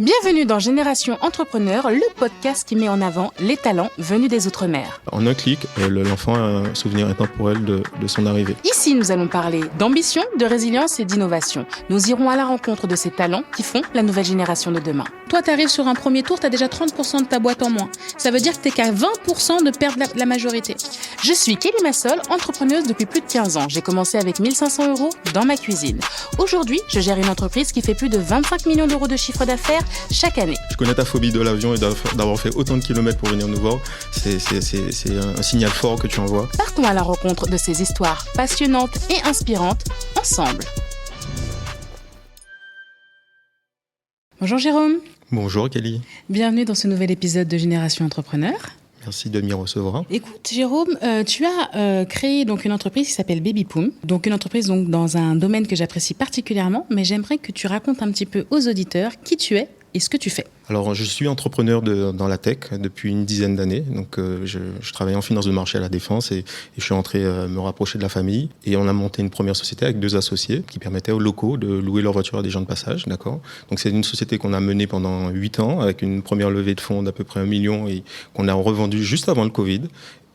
Bienvenue dans Génération Entrepreneur, le podcast qui met en avant les talents venus des Outre-mer. En un clic, l'enfant a un souvenir intemporel de son arrivée. Ici, nous allons parler d'ambition, de résilience et d'innovation. Nous irons à la rencontre de ces talents qui font la nouvelle génération de demain. Toi, tu arrives sur un premier tour, tu as déjà 30% de ta boîte en moins. Ça veut dire que tu n'es qu'à 20% de perdre la majorité. Je suis Kelly Massol, entrepreneuse depuis plus de 15 ans. J'ai commencé avec 1 500 € dans ma cuisine. Aujourd'hui, je gère une entreprise qui fait plus de 25 millions d'euros de chiffre d'affaires chaque année. Je connais ta phobie de l'avion et d'avoir fait autant de kilomètres pour venir nous voir. C'est un signal fort que tu envoies. Partons à la rencontre de ces histoires passionnantes et inspirantes ensemble. Bonjour Jérôme. Bonjour Kelly. Bienvenue dans ce nouvel épisode de Génération Entrepreneur. Merci de m'y recevoir. Écoute, Jérôme, tu as créé donc une entreprise qui s'appelle Babypoom. Donc une entreprise donc dans un domaine que j'apprécie particulièrement, mais j'aimerais que tu racontes un petit peu aux auditeurs qui tu es et ce que tu fais. Alors, je suis entrepreneur dans la tech depuis une dizaine d'années. Donc, je travaille en finance de marché à la Défense et je suis entré me rapprocher de la famille. Et on a monté une première société avec 2 associés qui permettaient aux locaux de louer leur voiture à des gens de passage. D'accord. Donc, c'est une société qu'on a menée pendant 8 ans avec une première levée de fonds d'à peu près 1 million et qu'on a revendue juste avant le Covid.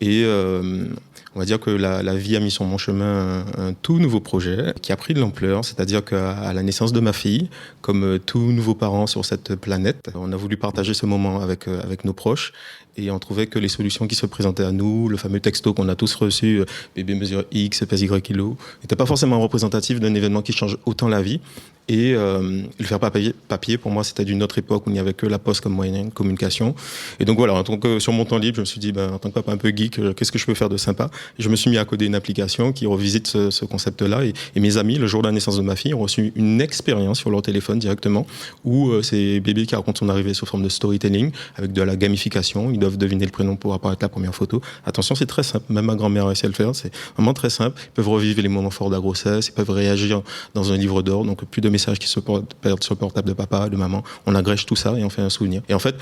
Et on va dire que la vie a mis sur mon chemin un tout nouveau projet qui a pris de l'ampleur, c'est-à-dire qu'à la naissance de ma fille, comme tous nouveaux parents sur cette planète, on a voulu partager ce moment avec nos proches et on trouvait que les solutions qui se présentaient à nous, le fameux texto qu'on a tous reçu, bébé mesure X, pèse Y kilos, n'était pas forcément représentatif d'un événement qui change autant la vie. Et le faire papier, pour moi, c'était d'une autre époque où il n'y avait que la poste comme moyen de communication. Et donc voilà, sur mon temps libre, je me suis dit, en tant que papa un peu geek, qu'est-ce que je peux faire de sympa ? Et je me suis mis à coder une application qui revisite ce concept-là. Et mes amis, le jour de la naissance de ma fille, ont reçu une expérience sur leur téléphone directement, où c'est bébé qui raconte son arrivée sous forme de storytelling, avec de la gamification. Ils doivent deviner le prénom pour apparaître la première photo. Attention, c'est très simple. Même ma grand-mère a réussi à le faire. C'est vraiment très simple. Ils peuvent revivre les moments forts de la grossesse. Ils peuvent réagir dans un livre d'or. Donc, plus de messages qui se perdent sur le portable de papa, de maman. On agrège tout ça et on fait un souvenir. Et en fait,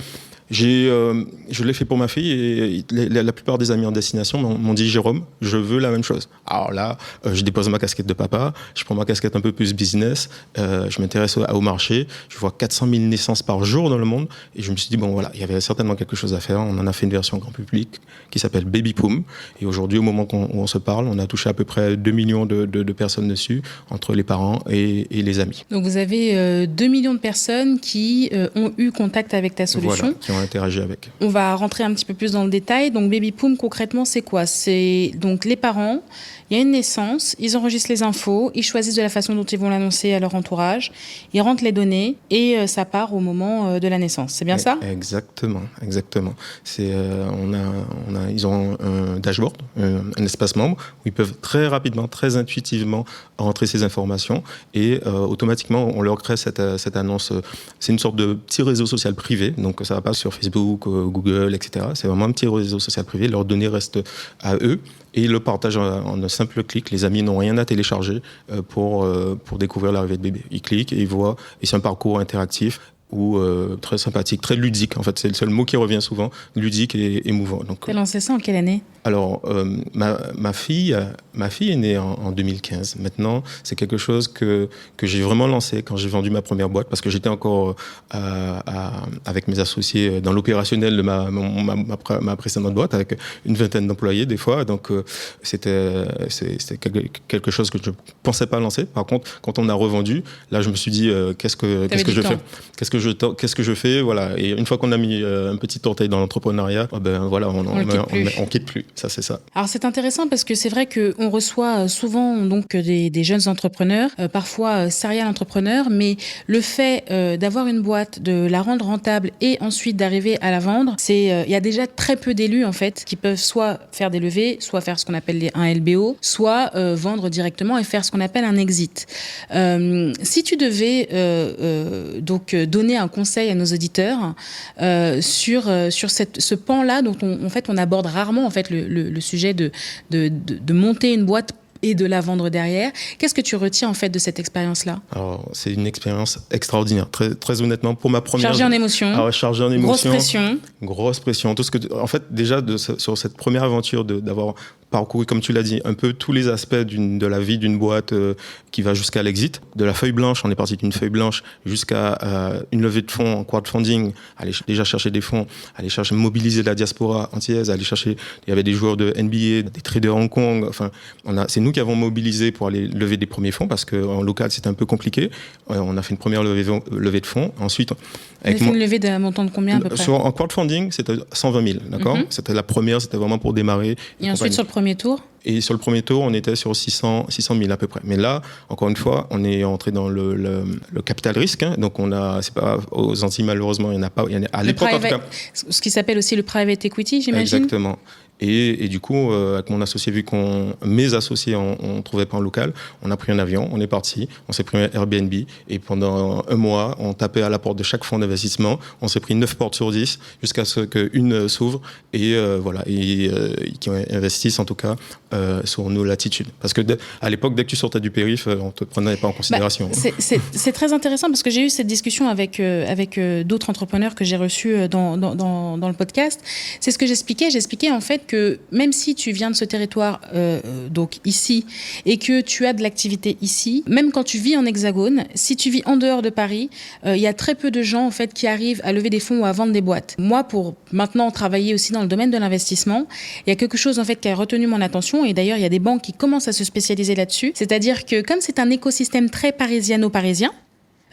je l'ai fait pour ma fille et la plupart des amis en destination m'ont dit « Jérôme, je veux la même chose ». Alors là, je dépose ma casquette de papa, je prends ma casquette un peu plus business, je m'intéresse au marché, je vois 400 000 naissances par jour dans le monde et je me suis dit, bon voilà, il y avait certainement quelque chose à faire. On en a fait une version grand public qui s'appelle Babypoom et aujourd'hui, au moment où on se parle, on a touché à peu près 2 millions de personnes dessus, entre les parents et les amis. Donc vous avez 2 millions de personnes qui ont eu contact avec ta solution. Voilà, qui ont interagi avec. On va rentrer un petit peu plus dans le détail. Donc Babypoom, concrètement, c'est quoi ? C'est donc les parents, il y a une naissance, ils enregistrent les infos, ils choisissent de la façon dont ils vont l'annoncer à leur entourage, ils rentrent les données et ça part au moment de la naissance. C'est bien ça ? Exactement. Ils ont un dashboard, un espace membre où ils peuvent très rapidement, très intuitivement rentrer ces informations et automatiquement on leur crée cette annonce. C'est une sorte de petit réseau social privé, donc ça va pas sur Facebook, Google, etc. C'est vraiment un petit réseau social privé. Leurs données restent à eux et ils le partagent en un simple clic. Les amis n'ont rien à télécharger pour découvrir l'arrivée de bébé. Ils cliquent et ils voient, et c'est un parcours interactif ou très sympathique, très ludique. En fait, c'est le seul mot qui revient souvent, ludique et émouvant. Tu as lancé ça en quelle année ? Alors, ma fille est née en 2015. Maintenant, c'est quelque chose que j'ai vraiment lancé quand j'ai vendu ma première boîte, parce que j'étais encore avec mes associés dans l'opérationnel de ma précédente boîte, avec une vingtaine d'employés des fois. Donc, c'était quelque chose que je ne pensais pas lancer. Par contre, quand on a revendu, là, je me suis dit, qu'est-ce que je fais, voilà. Et une fois qu'on a mis un petit orteil dans l'entrepreneuriat, voilà, on quitte plus. Ça, c'est ça. Alors, c'est intéressant parce que c'est vrai qu'on reçoit souvent donc des jeunes entrepreneurs, parfois serial entrepreneurs, mais le fait d'avoir une boîte, de la rendre rentable et ensuite d'arriver à la vendre, il y a déjà très peu d'élus en fait qui peuvent soit faire des levées, soit faire ce qu'on appelle un LBO, soit vendre directement et faire ce qu'on appelle un exit. Si tu devais donc donner un conseil à nos auditeurs sur ce pan-là dont on aborde rarement en fait le sujet de monter une boîte et de la vendre derrière. Qu'est-ce que tu retiens en fait de cette expérience-là ? Alors, c'est une expérience extraordinaire. Très, très honnêtement, pour ma première... Chargée en émotions. Chargée en émotions. Grosse pression. Grosse pression. Tout ce que, en fait, déjà, sur cette première aventure d'avoir parcouru, comme tu l'as dit, un peu tous les aspects de la vie d'une boîte qui va jusqu'à l'exit. De la feuille blanche, on est parti d'une feuille blanche jusqu'à une levée de fonds en crowdfunding, aller déjà chercher des fonds, aller chercher mobiliser la diaspora antillaise, aller chercher. Il y avait des joueurs de NBA, des traders Hong Kong. Enfin, c'est nous qui avons mobilisé pour aller lever des premiers fonds parce qu'en local c'était un peu compliqué. On a fait une première levée de fonds. Ensuite, vous avez fait une levée d'un montant de combien à peu près? En crowdfunding, c'était 120 000, d'accord. C'était la première, c'était vraiment pour démarrer. Et ensuite sur le premier tour? Et sur le premier tour, on était sur 600 000 à peu près. Mais là, encore une fois, on est entré dans le capital risque. Hein. Donc, c'est pas aux Antilles, malheureusement, il n'y en a pas. À l'époque, en tout cas. Ce qui s'appelle aussi le private equity, j'imagine. Exactement. Et du coup, avec mon associé, vu mes associés, on ne trouvait pas en local, on a pris un avion, on est parti, on s'est pris un Airbnb. Et pendant un mois, on tapait à la porte de chaque fonds d'investissement. On s'est pris 9 portes sur 10 jusqu'à ce qu'une s'ouvre et qui investissent en tout cas sur nos latitudes. Parce que à l'époque, dès que tu sortais du périph', on ne te prenait pas en considération. C'est très intéressant parce que j'ai eu cette discussion avec d'autres entrepreneurs que j'ai reçus dans le podcast. C'est ce que j'expliquais. J'expliquais en fait que même si tu viens de ce territoire, donc ici, et que tu as de l'activité ici, même quand tu vis en Hexagone, si tu vis en dehors de Paris, il y a très peu de gens en fait qui arrivent à lever des fonds ou à vendre des boîtes. Moi, pour maintenant travailler aussi dans le domaine de l'investissement, il y a quelque chose en fait qui a retenu mon attention et d'ailleurs il y a des banques qui commencent à se spécialiser là-dessus. C'est-à-dire que comme c'est un écosystème très parisiano-parisien,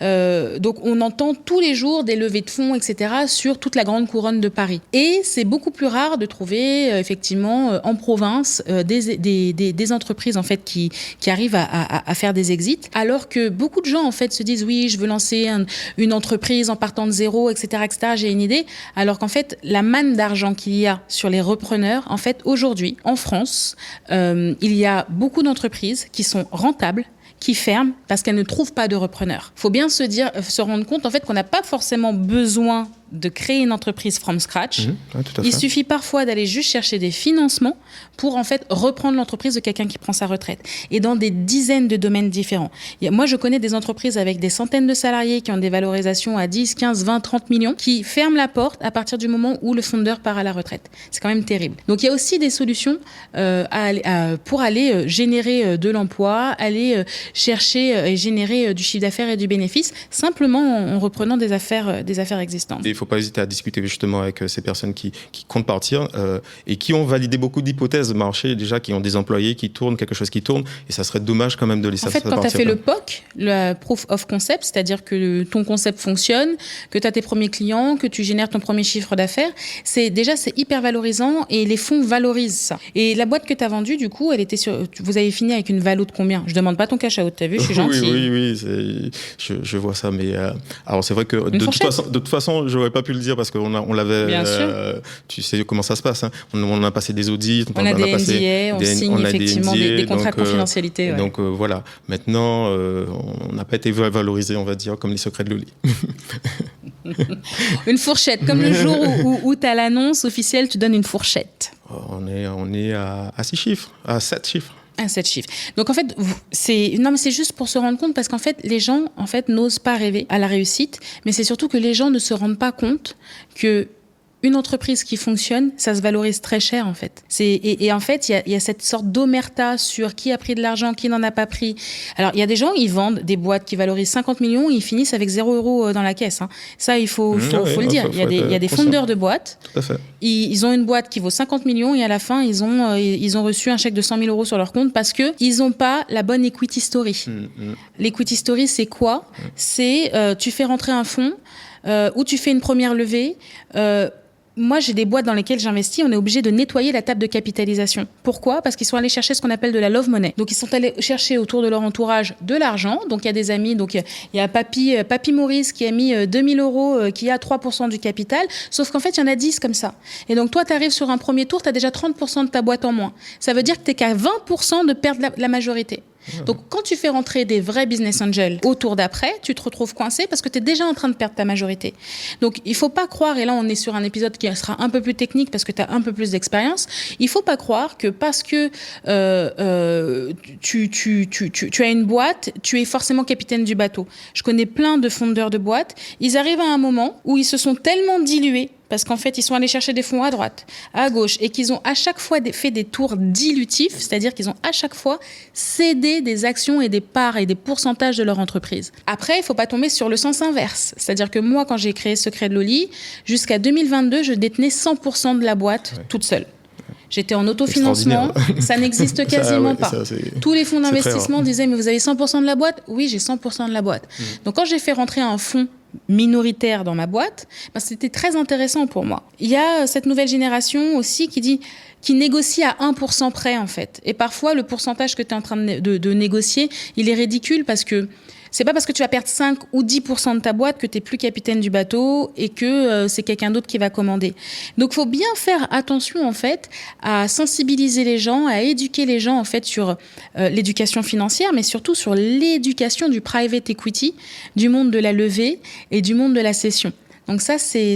donc on entend tous les jours des levées de fonds, etc. sur toute la grande couronne de Paris. Et c'est beaucoup plus rare de trouver effectivement en province des entreprises en fait qui arrivent à faire des exits, alors que beaucoup de gens en fait se disent oui, je veux lancer une entreprise en partant de zéro, etc., etc. J'ai une idée, alors qu'en fait la manne d'argent qu'il y a sur les repreneurs, en fait aujourd'hui en France, il y a beaucoup d'entreprises qui sont rentables, qui ferment parce qu'elles ne trouvent pas de repreneurs. Il faut bien se rendre compte en fait qu'on n'a pas forcément besoin de créer une entreprise from scratch. Ouais, tout à fait. Il suffit parfois d'aller juste chercher des financements pour en fait reprendre l'entreprise de quelqu'un qui prend sa retraite. Et dans des dizaines de domaines différents. Moi, je connais des entreprises avec des centaines de salariés qui ont des valorisations à 10, 15, 20, 30 millions qui ferment la porte à partir du moment où le fondeur part à la retraite. C'est quand même terrible. Donc, il y a aussi des solutions pour aller générer de l'emploi, aller chercher et générer du chiffre d'affaires et du bénéfice, simplement en reprenant des affaires existantes. Il ne faut pas hésiter à discuter justement avec ces personnes qui comptent partir et qui ont validé beaucoup d'hypothèses de marché déjà, qui ont des employés qui tournent, quelque chose qui tourne, et ça serait dommage quand même de les faire partir. En fait, quand tu as fait le POC, le Proof of Concept, c'est-à-dire que ton concept fonctionne, que tu as tes premiers clients, que tu génères ton premier chiffre d'affaires, c'est hyper valorisant et les fonds valorisent ça. Et la boîte que tu as vendue, du coup, vous avez fini avec une valo de combien? Je ne demande pas ton cash out, tu as vu, je suis gentil. Oui, je vois ça, mais alors c'est vrai que de toute façon, je n'aurais pas pu le dire parce qu'on l'avait. Bien sûr. Tu sais comment ça se passe. Hein. On a passé des audits. On a des NDA, on signe effectivement des contrats de confidentialité. Donc voilà. Maintenant, on n'a pas été valorisé, on va dire, comme les secrets de Loli. Une fourchette. Comme le jour où tu as l'annonce officielle, tu donnes une fourchette. On est à 6 chiffres, à 7 chiffres. 7 chiffres. Donc en fait, c'est juste pour se rendre compte parce qu'en fait, les gens en fait n'osent pas rêver à la réussite, mais c'est surtout que les gens ne se rendent pas compte que une entreprise qui fonctionne, ça se valorise très cher en fait. Et en fait, il y a cette sorte d'omerta sur qui a pris de l'argent, qui n'en a pas pris. Alors, il y a des gens, ils vendent des boîtes qui valorisent 50 millions, ils finissent avec 0 € dans la caisse. Hein. Ça, il faut le dire. Il y a des fondeurs de boîtes. Tout à fait. Ils ont une boîte qui vaut 50 millions et à la fin, ils ont reçu un chèque de 100 000 € sur leur compte parce qu'ils n'ont pas la bonne equity story. L'equity story, c'est quoi? C'est tu fais rentrer un fonds ou tu fais une première levée. Moi, j'ai des boîtes dans lesquelles j'investis, on est obligé de nettoyer la table de capitalisation. Pourquoi? Parce qu'ils sont allés chercher ce qu'on appelle de la love money. Donc, ils sont allés chercher autour de leur entourage de l'argent. Donc, il y a des amis. Donc, il y a Papy Maurice qui a mis 2 000 €, qui a 3% du capital. Sauf qu'en fait, il y en a 10 comme ça. Et donc, toi, tu arrives sur un premier tour, tu as déjà 30% de ta boîte en moins. Ça veut dire que tu n'es qu'à 20% de perdre la majorité. Donc, quand tu fais rentrer des vrais business angels au tour d'après, tu te retrouves coincé parce que tu es déjà en train de perdre ta majorité. Donc, il ne faut pas croire, et là, on est sur un épisode qui sera un peu plus technique parce que tu as un peu plus d'expérience, il ne faut pas croire que parce que tu as une boîte, tu es forcément capitaine du bateau. Je connais plein de fondeurs de boîtes, ils arrivent à un moment où ils se sont tellement dilués parce qu'en fait, ils sont allés chercher des fonds à droite, à gauche, et qu'ils ont à chaque fois fait des tours dilutifs, c'est-à-dire qu'ils ont à chaque fois cédé des actions et des parts et des pourcentages de leur entreprise. Après, il ne faut pas tomber sur le sens inverse. C'est-à-dire que moi, quand j'ai créé Secret de Loli, jusqu'à 2022, je détenais 100% de la boîte toute seule. J'étais en autofinancement, ça n'existe quasiment pas. Tous les fonds d'investissement disaient « mais vous avez 100% de la boîte ?» Oui, j'ai 100% de la boîte. Donc quand j'ai fait rentrer un fonds minoritaire dans ma boîte, c'était très intéressant pour moi. Il y a cette nouvelle génération aussi qui négocie à 1% près en fait. Et parfois, le pourcentage que tu es en train de négocier, il est ridicule parce que c'est pas parce que tu vas perdre 5 ou 10% de ta boîte que tu n'es plus capitaine du bateau et que c'est quelqu'un d'autre qui va commander. Donc, il faut bien faire attention, en fait, à sensibiliser les gens, à éduquer les gens, en fait, sur l'éducation financière, mais surtout sur l'éducation du private equity, du monde de la levée et du monde de la cession. Donc ça, c'est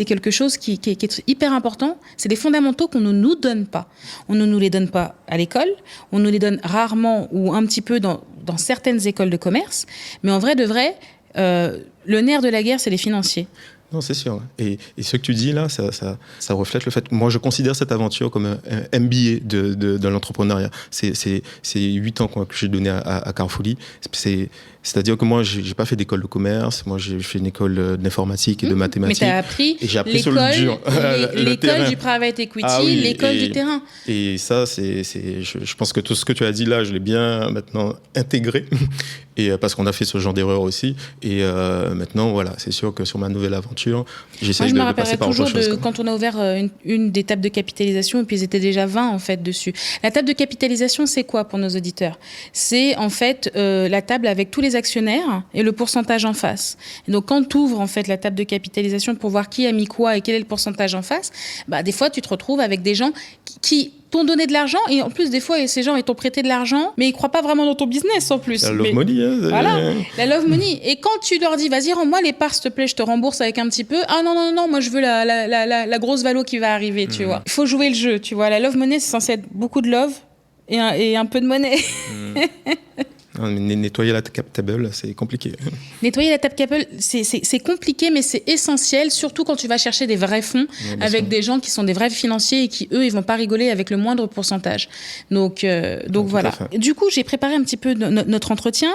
quelque chose qui est hyper important. C'est des fondamentaux qu'on ne nous donne pas. On ne nous les donne pas à l'école, on nous les donne rarement ou un petit peu dans certaines écoles de commerce. Mais en vrai de vrai, le nerf de la guerre, c'est les financiers. Non, c'est sûr. Et ce que tu dis là, ça reflète le fait. Moi, je considère cette aventure comme un MBA de l'entrepreneuriat. C'est 8 ans que j'ai donné à Carrefourly. C'est-à-dire que moi, j'ai pas fait d'école de commerce. Moi, j'ai fait une école d'informatique et de mathématiques. Mais tu as appris l'école du private equity, l'école du terrain. Et ça, je pense que tout ce que tu as dit là, je l'ai bien maintenant intégré. Et parce qu'on a fait ce genre d'erreur aussi. Et maintenant, voilà, c'est sûr que sur ma nouvelle aventure, j'essaie de passer par autre chose. Quand on a ouvert une des tables de capitalisation, et puis ils étaient déjà 20 en fait dessus. La table de capitalisation, c'est quoi pour nos auditeurs ? C'est en fait la table avec tous les actionnaires et le pourcentage en face. Et donc quand tu ouvres en fait la table de capitalisation pour voir qui a mis quoi et quel est le pourcentage en face, des fois tu te retrouves avec des gens qui t'ont donné de l'argent et en plus des fois ces gens ils t'ont prêté de l'argent mais ils croient pas vraiment dans ton business en plus. La love money. Voilà, la love money. Et quand tu leur dis vas-y rends-moi les parts s'il te plaît, je te rembourse avec un petit peu. Ah non, moi je veux la grosse valo qui va arriver, tu vois. Il faut jouer le jeu, tu vois. La love money c'est censé être beaucoup de love et un peu de monnaie. Nettoyer la cap table, c'est compliqué. Nettoyer la table table, c'est compliqué, mais c'est essentiel, surtout quand tu vas chercher des vrais fonds avec des gens qui sont des vrais financiers et qui, eux, ils vont pas rigoler avec le moindre pourcentage. Donc voilà. Du coup, j'ai préparé un petit peu notre entretien.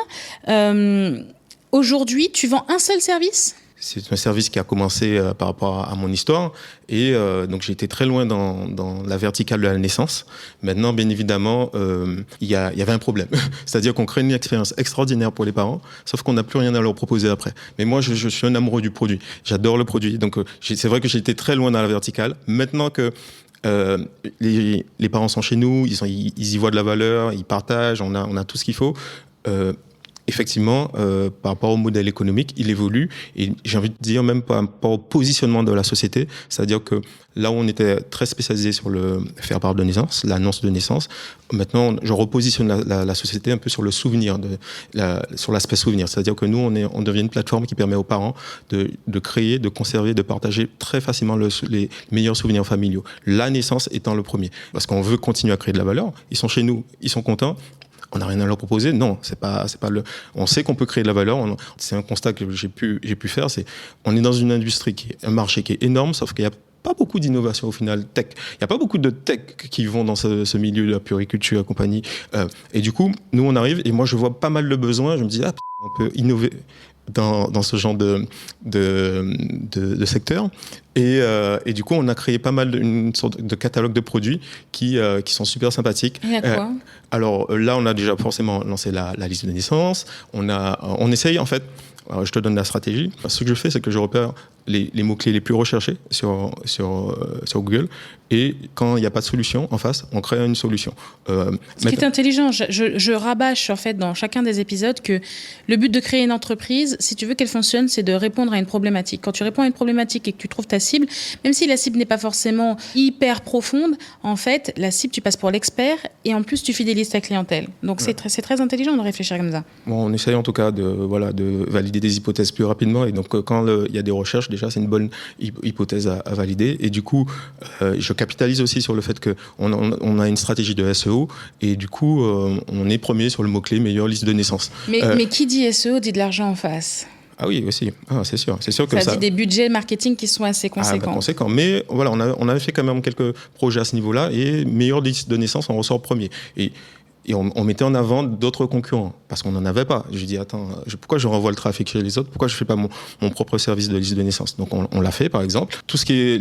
Aujourd'hui, tu vends un seul service ? C'est un service qui a commencé par rapport à mon histoire et donc j'ai été très loin dans la verticale de la naissance. Maintenant, bien évidemment, il y avait un problème. C'est-à-dire qu'on crée une expérience extraordinaire pour les parents, sauf qu'on n'a plus rien à leur proposer après. Mais moi, je suis un amoureux du produit. J'adore le produit. Donc, c'est vrai que j'ai été très loin dans la verticale. Maintenant que les parents sont chez nous, ils y voient de la valeur, ils partagent, on a tout ce qu'il faut. Effectivement, par rapport au modèle économique, il évolue et j'ai envie de dire même par rapport au positionnement de la société, c'est-à-dire que là où on était très spécialisé sur le faire part de naissance, l'annonce de naissance, maintenant je repositionne la société un peu sur le souvenir, sur l'aspect souvenir, c'est-à-dire que nous on devient une plateforme qui permet aux parents de créer, de conserver, de partager très facilement les meilleurs souvenirs familiaux. La naissance étant le premier, parce qu'on veut continuer à créer de la valeur. Ils sont chez nous, ils sont contents. On n'a rien à leur proposer. Non, c'est pas on sait qu'on peut créer de la valeur. C'est un constat que j'ai pu faire. On est dans une industrie un marché qui est énorme, sauf qu'il y a pas beaucoup d'innovation au final tech. Il n'y a pas beaucoup de tech qui vont dans ce milieu de la puriculture et compagnie. Et du coup, nous on arrive et moi je vois pas mal de besoins. Je me dis on peut innover dans ce genre de secteur. Et du coup, on a créé pas mal une sorte de catalogue de produits qui sont super sympathiques. Il y a quoi alors là, on a déjà forcément lancé la liste de naissance. On essaye en fait. Alors, je te donne la stratégie. Ce que je fais, c'est que je repère les mots-clés les plus recherchés sur Google. Et quand il n'y a pas de solution en face, on crée une solution. Ce qui est intelligent, je rabâche en fait dans chacun des épisodes que le but de créer une entreprise, si tu veux qu'elle fonctionne, c'est de répondre à une problématique. Quand tu réponds à une problématique et que tu trouves ta cible, même si la cible n'est pas forcément hyper profonde, en fait, la cible, tu passes pour l'expert et en plus, tu fidélises ta clientèle. Donc, c'est très intelligent de réfléchir comme ça. Bon, on essaye en tout cas de valider des hypothèses plus rapidement. Et donc, quand il y a des recherches, déjà, c'est une bonne hypothèse à valider. Et du coup, je capitalise aussi sur le fait qu'on a une stratégie de SEO. Et du coup, on est premier sur le mot-clé meilleure liste de naissance. Mais qui dit SEO dit de l'argent en face. Ah oui, aussi. Ah, c'est sûr. C'est sûr que ça dit des budgets marketing qui sont assez conséquents. Conséquents. Mais voilà, on avait fait quand même quelques projets à ce niveau-là et meilleure liste de naissance, on ressort premier. Et on mettait en avant d'autres concurrents, parce qu'on n'en avait pas. Je dis, attends, pourquoi je renvoie le trafic chez les autres? Pourquoi je ne fais pas mon propre service de liste de naissance? Donc on l'a fait, par exemple. Tout ce qui est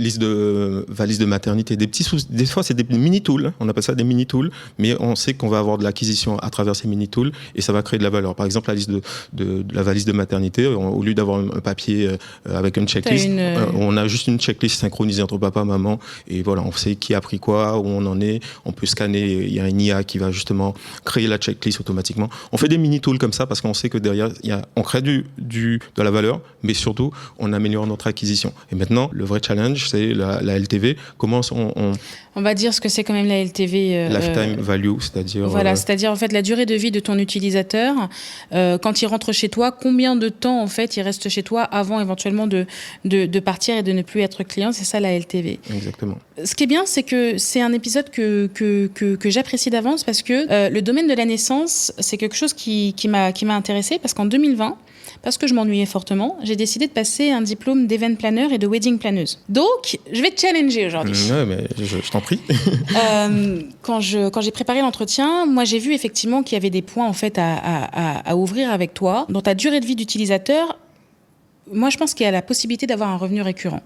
valise de maternité, des fois c'est des mini-tools, on appelle ça des mini-tools, mais on sait qu'on va avoir de l'acquisition à travers ces mini-tools, et ça va créer de la valeur. Par exemple, la liste de la valise de maternité, au lieu d'avoir un papier avec une checklist, on a juste une checklist synchronisée entre papa, maman, et voilà, on sait qui a pris quoi, où on en est, on peut scanner, il y a une IA qui va justement créer la checklist automatiquement. On fait des mini-tools comme ça parce qu'on sait que derrière, on crée de la valeur, mais surtout, on améliore notre acquisition. Et maintenant, le vrai challenge, c'est la LTV. Comment on va dire ce que c'est quand même la LTV. Lifetime value, c'est-à-dire... Voilà, c'est-à-dire en fait la durée de vie de ton utilisateur. Quand il rentre chez toi, combien de temps en fait il reste chez toi avant éventuellement de partir et de ne plus être client? C'est ça la LTV. Exactement. Ce qui est bien, c'est que c'est un épisode que j'apprécie d'avance parce que le domaine de la naissance, c'est quelque chose qui m'a intéressée parce qu'en 2020, parce que je m'ennuyais fortement, j'ai décidé de passer un diplôme d'event planner et de wedding planneuse. Donc, je vais te challenger aujourd'hui. Ouais, mais je t'en prie. Quand j'ai préparé l'entretien, moi j'ai vu effectivement qu'il y avait des points en fait à ouvrir avec toi. Dans ta durée de vie d'utilisateur, moi je pense qu'il y a la possibilité d'avoir un revenu récurrent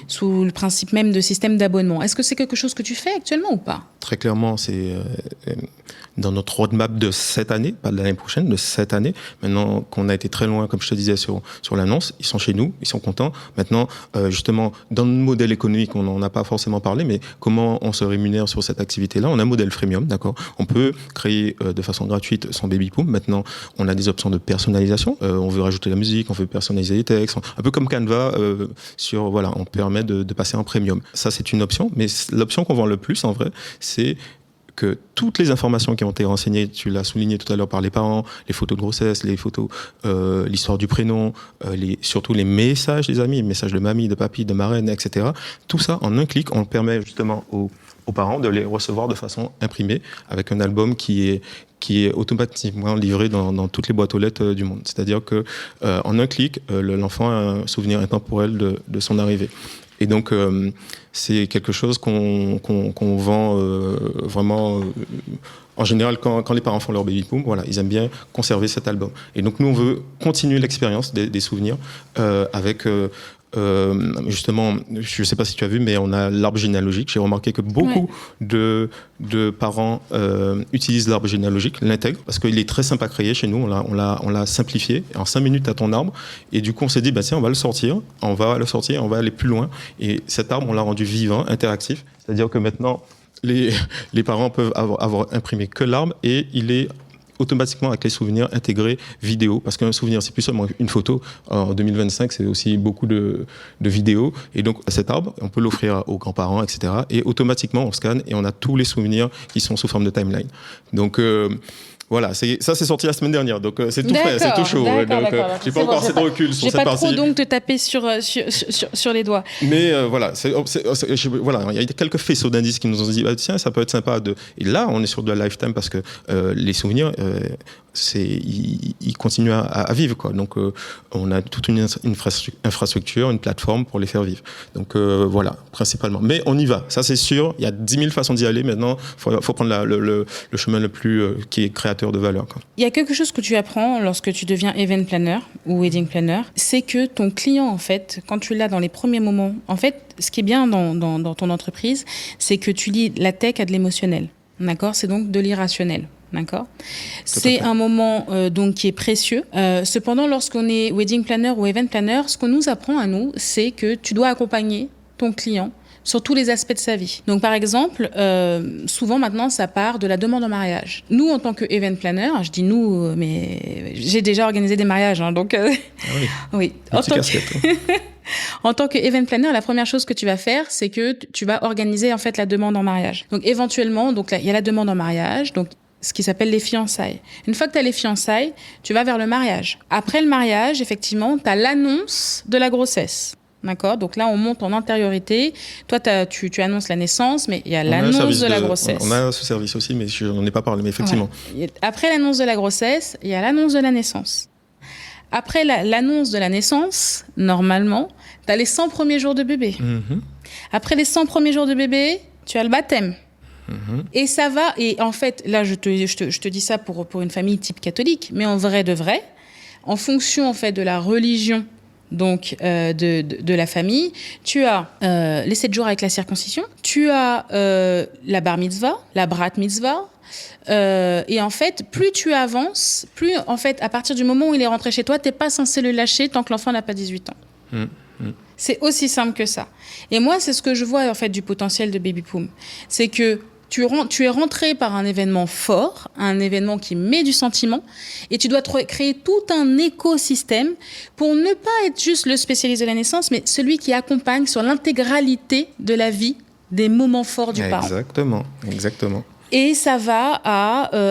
sous le principe même de système d'abonnement. Est-ce que c'est quelque chose que tu fais actuellement ou pas? Très clairement, c'est dans notre roadmap de cette année, pas de l'année prochaine, de cette année. Maintenant qu'on a été très loin, comme je te disais, sur l'annonce, ils sont chez nous, ils sont contents. Maintenant, justement, dans le modèle économique, on n'en a pas forcément parlé, mais comment on se rémunère sur cette activité-là? On a un modèle freemium, d'accord? On peut créer de façon gratuite son baby boom. Maintenant, on a des options de personnalisation. On veut rajouter la musique, on veut personnaliser les textes. Un peu comme Canva, on permet de passer en premium. Ça, c'est une option, mais l'option qu'on vend le plus, en vrai, c'est que toutes les informations qui ont été renseignées, tu l'as souligné tout à l'heure par les parents, les photos de grossesse, les photos, l'histoire du prénom, surtout les messages des amis, les messages de mamie, de papy, de marraine, etc. Tout ça, en un clic, on permet justement aux parents de les recevoir de façon imprimée avec un album qui est automatiquement livré dans toutes les boîtes aux lettres du monde. C'est-à-dire que en un clic, l'enfant a un souvenir intemporel de son arrivée. Et donc, c'est quelque chose qu'on vend vraiment... en général, quand les parents font leur baby boom, voilà, ils aiment bien conserver cet album. Et donc, nous, on veut continuer l'expérience des souvenirs avec... justement, je ne sais pas si tu as vu, mais on a l'arbre généalogique. J'ai remarqué que beaucoup de parents utilisent l'arbre généalogique, l'intègrent, parce qu'il est très simple à créer chez nous. On l'a simplifié. En 5 minutes, tu as ton arbre. Et du coup, on s'est dit, tiens, on va le sortir, on va aller plus loin. Et cet arbre, on l'a rendu vivant, interactif. C'est-à-dire que maintenant, les parents peuvent avoir imprimé que l'arbre et il est automatiquement avec les souvenirs intégrés vidéo, parce qu'un souvenir, c'est plus seulement une photo. En 2025, c'est aussi beaucoup de vidéos. Et donc, cet arbre, on peut l'offrir aux grands-parents, etc. Et automatiquement, on scanne et on a tous les souvenirs qui sont sous forme de timeline. Donc, voilà, ça c'est sorti la semaine dernière, donc c'est tout frais, c'est tout chaud. Donc, j'ai pas encore assez de recul sur cette partie. J'ai pas trop donc te taper sur les doigts. Mais voilà, il y a quelques faisceaux d'indices qui nous ont dit tiens, ça peut être sympa Et là, on est sur de la lifetime parce que les souvenirs, ils continuent à vivre, quoi. Donc on a toute une infrastructure, une plateforme pour les faire vivre. Donc voilà, principalement. Mais on y va, ça c'est sûr. Il y a 10 000 façons d'y aller. Maintenant, faut prendre le chemin le plus qui est créateur de valeur, quoi. Il y a quelque chose que tu apprends lorsque tu deviens event planner ou wedding planner, c'est que ton client, en fait, quand tu l'as dans les premiers moments, en fait, ce qui est bien dans ton entreprise, c'est que tu lis la tech à de l'émotionnel. D'accord? C'est donc de l'irrationnel. D'accord? C'est un moment donc qui est précieux. Cependant, lorsqu'on est wedding planner ou event planner, ce qu'on nous apprend à nous, c'est que tu dois accompagner ton client sur tous les aspects de sa vie. Donc, par exemple, souvent maintenant, ça part de la demande en mariage. Nous, en tant que event planner, je dis nous, mais j'ai déjà organisé des mariages, hein, donc... Ah oui. En tant que event planner, la première chose que tu vas faire, c'est que tu vas organiser en fait la demande en mariage. Donc, éventuellement, donc il y a la demande en mariage, donc ce qui s'appelle les fiançailles. Une fois que tu as les fiançailles, tu vas vers le mariage. Après le mariage, effectivement, tu as l'annonce de la grossesse. D'accord? Donc là, on monte en antériorité. Toi, tu annonces la naissance, mais il y a l'annonce de la grossesse. On a ce service aussi, mais je n'en ai pas parlé, mais effectivement. Ouais. Après l'annonce de la grossesse, il y a l'annonce de la naissance. après l'annonce de la naissance, normalement, tu as les 100 premiers jours de bébé. Après les 100 premiers jours de bébé, tu as le baptême. Et ça va, et en fait, là, je te dis ça pour une famille type catholique, mais en vrai de vrai, en fonction en fait de la religion donc de la famille, tu as les 7 jours avec la circoncision, tu as la bar mitzvah, la brat mitzvah, et en fait, plus tu avances, plus en fait, à partir du moment où il est rentré chez toi, t'es pas censé le lâcher tant que l'enfant n'a pas 18 ans. C'est aussi simple que ça. Et moi, c'est ce que je vois en fait du potentiel de Baby Poum, c'est que tu es rentré par un événement fort, un événement qui met du sentiment, et tu dois créer tout un écosystème pour ne pas être juste le spécialiste de la naissance, mais celui qui accompagne sur l'intégralité de la vie, des moments forts du parent. Exactement. Et ça va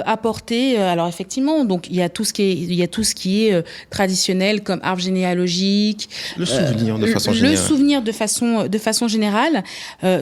apporter, alors effectivement, donc il y a tout ce qui est traditionnel comme arbre généalogique, le souvenir de façon générale. Le souvenir de façon générale.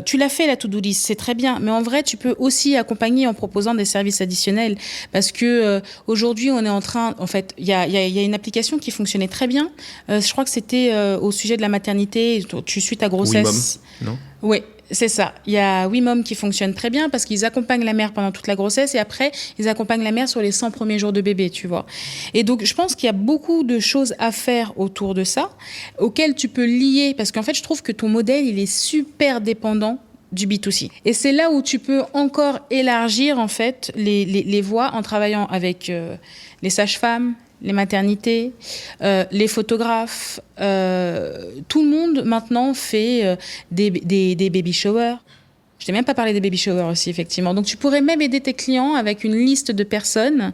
Tu l'as fait la to-do list, c'est très bien, mais en vrai tu peux aussi accompagner en proposant des services additionnels, parce que aujourd'hui on est en train, en fait, il y a une application qui fonctionnait très bien. Je crois que c'était au sujet de la maternité. Tu suis ta grossesse. Oui, non ? Oui. C'est ça. Il y a WeMom qui fonctionne très bien parce qu'ils accompagnent la mère pendant toute la grossesse et après, ils accompagnent la mère sur les 100 premiers jours de bébé, tu vois. Et donc, je pense qu'il y a beaucoup de choses à faire autour de ça, auxquelles tu peux lier, parce qu'en fait, je trouve que ton modèle, il est super dépendant du B2C. Et c'est là où tu peux encore élargir, en fait, les voies en travaillant avec les sages-femmes, les maternités, les photographes, tout le monde maintenant fait des baby showers. Je t'ai même pas parlé des baby showers aussi, effectivement. Donc tu pourrais même aider tes clients avec une liste de personnes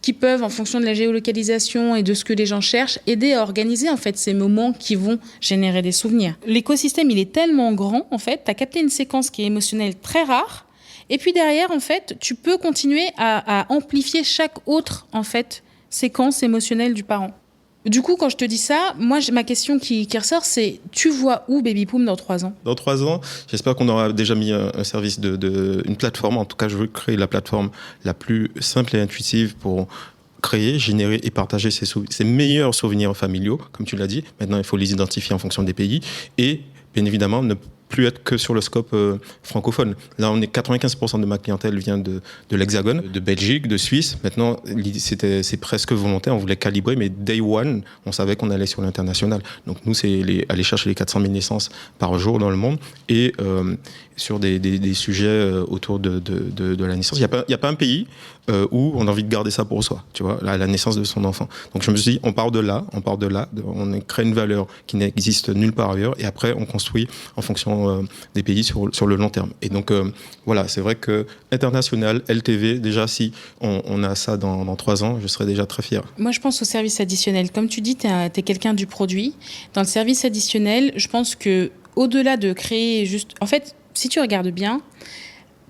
qui peuvent, en fonction de la géolocalisation et de ce que les gens cherchent, aider à organiser en fait ces moments qui vont générer des souvenirs. L'écosystème, il est tellement grand, en fait, tu as capté une séquence qui est émotionnelle très rare. Et puis derrière, en fait, tu peux continuer à amplifier chaque autre, en fait, séquence émotionnelle du parent. Du coup, quand je te dis ça, moi, ma question qui ressort, c'est tu vois où Baby Poum dans 3 ans ? Dans 3 ans, j'espère qu'on aura déjà mis un service une plateforme. En tout cas, je veux créer la plateforme la plus simple et intuitive pour créer, générer et partager ses meilleurs souvenirs familiaux. Comme tu l'as dit, maintenant, il faut les identifier en fonction des pays. Et bien évidemment, ne plus être que sur le scope francophone. Là, 95% de ma clientèle vient de l'Hexagone, de Belgique, de Suisse. Maintenant, c'est presque volontaire. On voulait calibrer, mais day one, on savait qu'on allait sur l'international. Donc nous, c'est aller chercher les 400 000 naissances par jour dans le monde et sur des sujets autour de la naissance. Il n'y a pas un pays où on a envie de garder ça pour soi, tu vois, la naissance de son enfant. Donc je me suis dit, on part de là, on crée une valeur qui n'existe nulle part ailleurs, et après on construit en fonction des pays sur le long terme. Et donc voilà, c'est vrai que international, LTV, déjà si on a ça dans 3 ans, je serais déjà très fier. Moi je pense au service additionnel. Comme tu dis, t'es quelqu'un du produit. Dans le service additionnel, je pense que au-delà de créer juste... En fait, si tu regardes bien,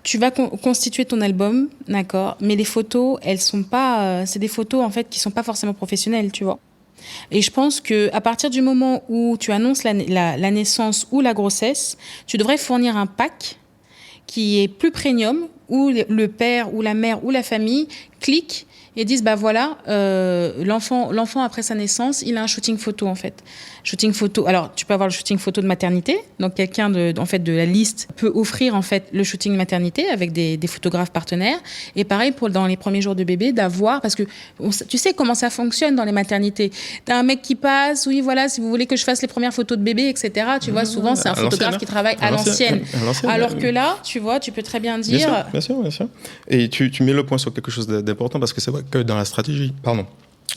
tu vas constituer ton album, d'accord, mais les photos, elles sont pas... c'est des photos, en fait, qui sont pas forcément professionnelles, tu vois. Et je pense qu'à partir du moment où tu annonces la naissance ou la grossesse, tu devrais fournir un pack qui est plus premium, où le père ou la mère ou la famille clique et disent, bah voilà, l'enfant après sa naissance, il a un shooting photo, en fait. Shooting photo. Alors, tu peux avoir le shooting photo de maternité. Donc, quelqu'un de la liste peut offrir, en fait, le shooting maternité avec des photographes partenaires. Et pareil, dans les premiers jours de bébé, d'avoir, parce que tu sais comment ça fonctionne dans les maternités. T'as un mec qui passe, oui, voilà, si vous voulez que je fasse les premières photos de bébé, etc. Tu vois, souvent, c'est un photographe qui travaille à l'ancienne. Alors que là, tu vois, tu peux très bien dire... Bien sûr. Et tu mets le point sur quelque chose d'important, parce que c'est vrai que dans la stratégie,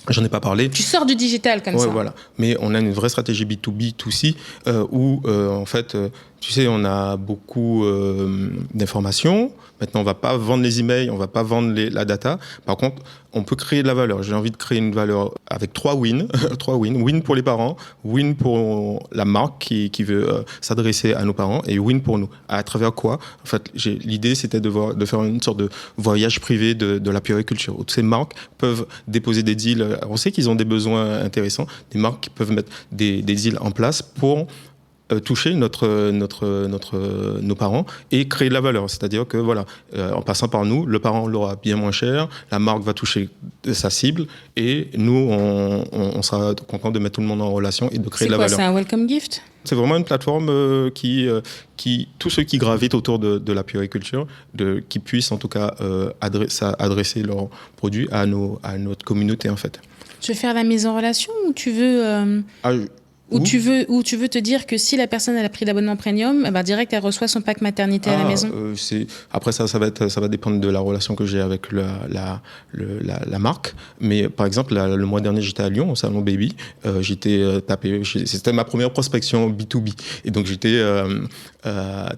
j'en ai pas parlé. Tu sors du digital comme ça. Voilà. Mais on a une vraie stratégie B2B, B2C, où, en fait, tu sais, on a beaucoup d'informations. Maintenant, on va pas vendre les emails, on va pas vendre la data. Par contre, on peut créer de la valeur. J'ai envie de créer une valeur avec 3 wins. 3 wins. Win pour les parents, win pour la marque qui veut s'adresser à nos parents, et win pour nous. À travers quoi ? En fait, l'idée, c'était de faire une sorte de voyage privé de la puériculture, où ces marques peuvent déposer des deals. On sait qu'ils ont des besoins intéressants. Des marques qui peuvent mettre des deals en place pour toucher nos parents et créer de la valeur. C'est-à-dire que voilà, en passant par nous, le parent l'aura bien moins cher, la marque va toucher sa cible et nous, on sera content de mettre tout le monde en relation et de créer de la valeur. C'est un welcome gift? C'est vraiment une plateforme qui tous ceux qui gravitent autour de la puériculture, qui puissent en tout cas adresser leurs produits à notre communauté en fait. Tu veux faire la mise en relation ou tu veux ou tu veux te dire que si la personne elle a pris l'abonnement premium, direct elle reçoit son pack maternité à la maison? Après ça va dépendre de la relation que j'ai avec la marque. Mais par exemple, le mois dernier, j'étais à Lyon au salon Baby. C'était ma première prospection B2B. Et donc j'étais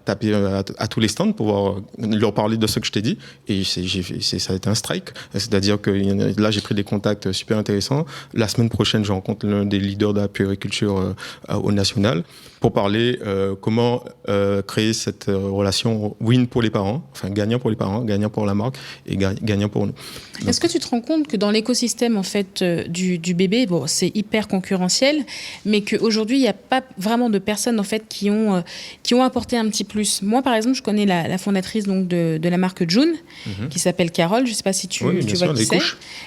tapé à tous les stands pour leur parler de ce que je t'ai dit. Et ça a été un strike. C'est-à-dire que là, j'ai pris des contacts super intéressants. La semaine prochaine, je rencontre l'un des leaders de la puériculture au national pour parler comment créer cette relation win pour les parents, enfin gagnant pour les parents, gagnant pour la marque et gagnant pour nous. Donc, est-ce que tu te rends compte que dans l'écosystème en fait du bébé, c'est hyper concurrentiel, mais qu'aujourd'hui il n'y a pas vraiment de personnes en fait qui ont apporté un petit plus. Moi par exemple, je connais la fondatrice donc de la marque June, qui s'appelle Carole. Je ne sais pas si tu vois qui c'est.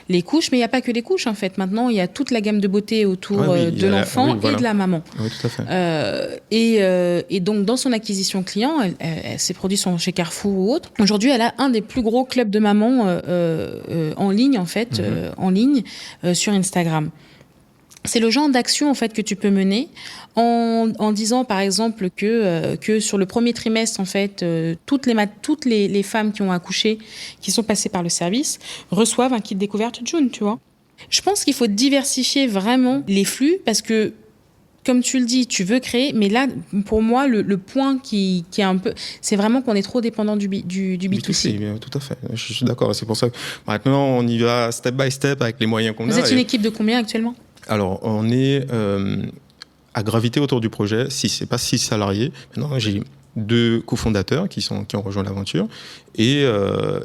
Les couches, mais il n'y a pas que les couches en fait. Maintenant il y a toute la gamme de beauté autour de l'enfant et de la maman. Oui, tout à fait. Et donc, dans son acquisition client, ses produits sont chez Carrefour ou autre. Aujourd'hui, elle a un des plus gros clubs de mamans en ligne, en fait, sur Instagram. C'est le genre d'action en fait que tu peux mener en disant par exemple que sur le premier trimestre en fait toutes les femmes qui ont accouché, qui sont passées par le service, reçoivent un kit découverte June, tu vois. Je pense qu'il faut diversifier vraiment les flux parce que comme tu le dis, tu veux créer, mais là, pour moi, le point qui est un peu... C'est vraiment qu'on est trop dépendant du B2C. B2C, tout à fait. Je suis d'accord. C'est pour ça que maintenant, on y va step by step avec les moyens qu'on a. Vous êtes une équipe de combien actuellement? Alors, on est à graviter autour du projet. C'est pas 6 salariés. Maintenant, j'ai 2 cofondateurs qui ont rejoint l'aventure et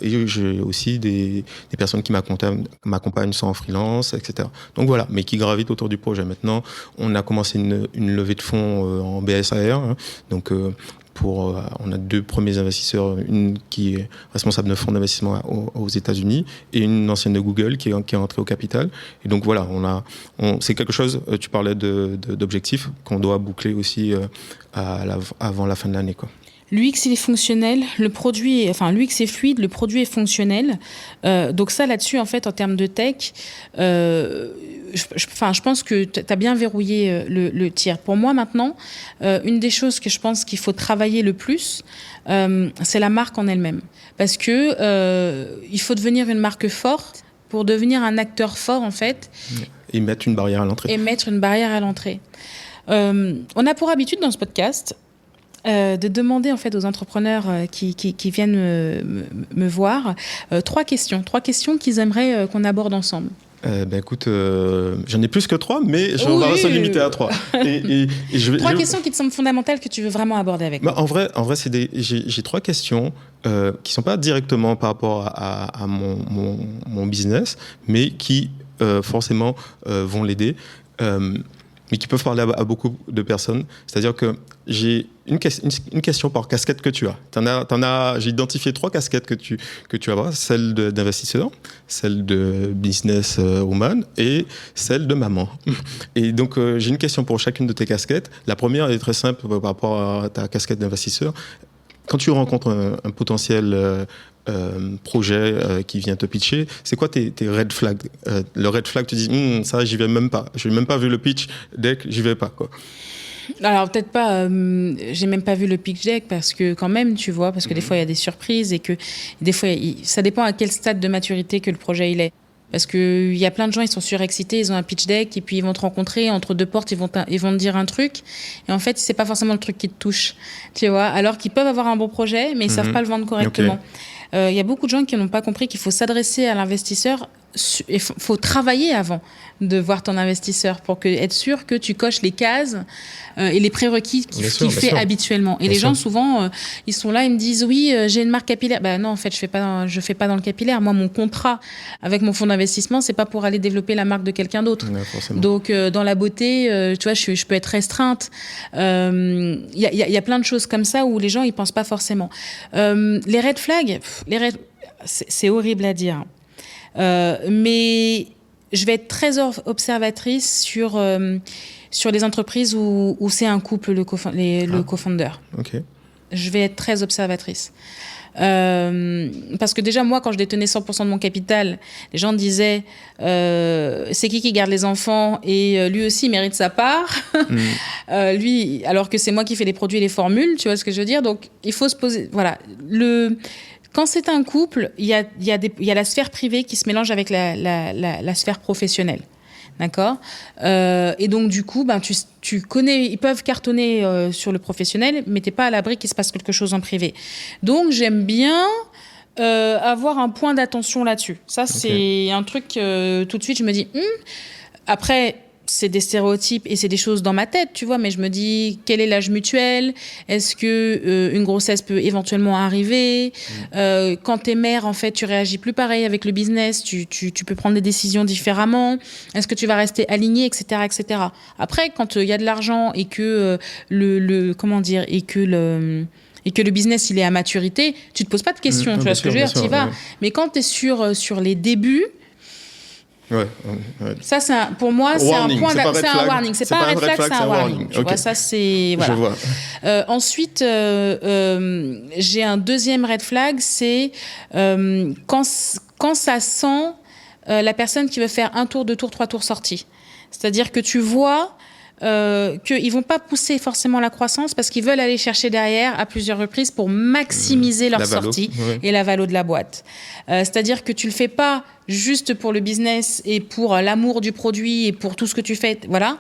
j'ai aussi des personnes qui m'accompagnent soit en freelance, etc. Donc voilà, mais qui gravitent autour du projet. Maintenant, on a commencé une levée de fonds en BSAR, donc on a 2 premiers investisseurs, une qui est responsable de fonds d'investissement aux États-Unis et une ancienne de Google qui est entrée au capital. Et donc voilà, c'est quelque chose, tu parlais d'objectifs qu'on doit boucler aussi avant la fin de l'année, quoi. L'UX, il est fonctionnel, l'UX est fluide, le produit est fonctionnel. Donc ça, là-dessus, en fait, en termes de tech, je pense que tu as bien verrouillé le tir. Pour moi, maintenant, une des choses que je pense qu'il faut travailler le plus, c'est la marque en elle-même. Parce que il faut devenir une marque forte pour devenir un acteur fort, en fait. Et mettre une barrière à l'entrée. On a pour habitude dans ce podcast de demander en fait aux entrepreneurs qui viennent me voir 3 questions qu'ils aimeraient qu'on aborde ensemble. Écoute, j'en ai plus que 3, mais on va se limiter à 3. 3 questions qui te semblent fondamentales que tu veux vraiment aborder avec moi. En vrai, j'ai 3 questions qui sont pas directement par rapport à mon business, mais qui forcément vont l'aider. Mais qui peuvent parler à beaucoup de personnes. C'est-à-dire que j'ai une question par casquette que tu as. J'ai identifié 3 casquettes que tu as. Celle d'investisseur, celle de business woman et celle de maman. Et donc, j'ai une question pour chacune de tes casquettes. La première est très simple par rapport à ta casquette d'investisseur. Quand tu rencontres un potentiel projet qui vient te pitcher, c'est quoi tes red flags? Le red flag, tu dis, ça, j'y vais même pas. Je n'ai même pas vu le pitch deck, j'y vais pas, quoi. Alors, peut-être pas, j'ai même pas vu le pitch deck parce que, quand même, tu vois, parce que des fois, il y a des surprises et que des fois, ça dépend à quel stade de maturité que le projet il est. Parce qu'il y a plein de gens, ils sont surexcités, ils ont un pitch deck et puis ils vont te rencontrer entre 2 portes, ils vont te dire un truc et en fait, c'est pas forcément le truc qui te touche, tu vois. Alors qu'ils peuvent avoir un bon projet, mais ils savent pas le vendre correctement. Okay. Y a beaucoup de gens qui n'ont pas compris qu'il faut s'adresser à l'investisseur il faut travailler avant de voir ton investisseur pour être sûr que tu coches les cases et les prérequis qu'il fait habituellement. Et les gens, souvent, ils sont là, ils me disent « Oui, j'ai une marque capillaire. » Non, en fait, je fais pas dans le capillaire. Moi, mon contrat avec mon fonds d'investissement, c'est pas pour aller développer la marque de quelqu'un d'autre. Donc, dans la beauté, tu vois, je peux être restreinte. Il y a plein de choses comme ça où les gens, ils pensent pas forcément. Les red flags, c'est horrible à dire. Mais je vais être très observatrice sur les entreprises où c'est un couple, le co-founder. Okay. Je vais être très observatrice. Parce que déjà, moi, quand je détenais 100% de mon capital, les gens disaient c'est qui garde les enfants et lui aussi il mérite sa part. Lui, alors que c'est moi qui fais les produits et les formules, tu vois ce que je veux dire. Donc, il faut se poser... Voilà. Quand c'est un couple, il y a la sphère privée qui se mélange avec la sphère professionnelle. D'accord ? Et donc, du coup, tu connais, ils peuvent cartonner sur le professionnel, mais tu n'es pas à l'abri qu'il se passe quelque chose en privé. Donc, j'aime bien avoir un point d'attention là-dessus. Ça, c'est un truc, tout de suite, je me dis... Après... c'est des stéréotypes et c'est des choses dans ma tête, tu vois, mais je me dis, quel est l'âge mutuel ? Est-ce que une grossesse peut éventuellement arriver ? Quand t'es mère, en fait, tu réagis plus pareil avec le business, tu peux prendre des décisions différemment. Est-ce que tu vas rester aligné, etc., etc. Après, quand il y a de l'argent et que et que le business, il est à maturité, tu te poses pas de questions, tu vois ce que je veux dire, tu y vas. Mais quand t'es sur les débuts, ouais. Ça, pour moi, c'est un point c'est un warning. C'est pas un red flag, c'est un warning. Tu vois, ça, c'est... Voilà. Je vois. Ensuite, j'ai un deuxième red flag, c'est quand ça sent la personne qui veut faire 1 tour, 2 tours, 3 tours sortie. C'est-à-dire que tu vois... qu'ils vont pas pousser forcément la croissance parce qu'ils veulent aller chercher derrière à plusieurs reprises pour maximiser leur sortie et la valo de la boîte. C'est-à-dire que tu le fais pas juste pour le business et pour l'amour du produit et pour tout ce que tu fais. Voilà.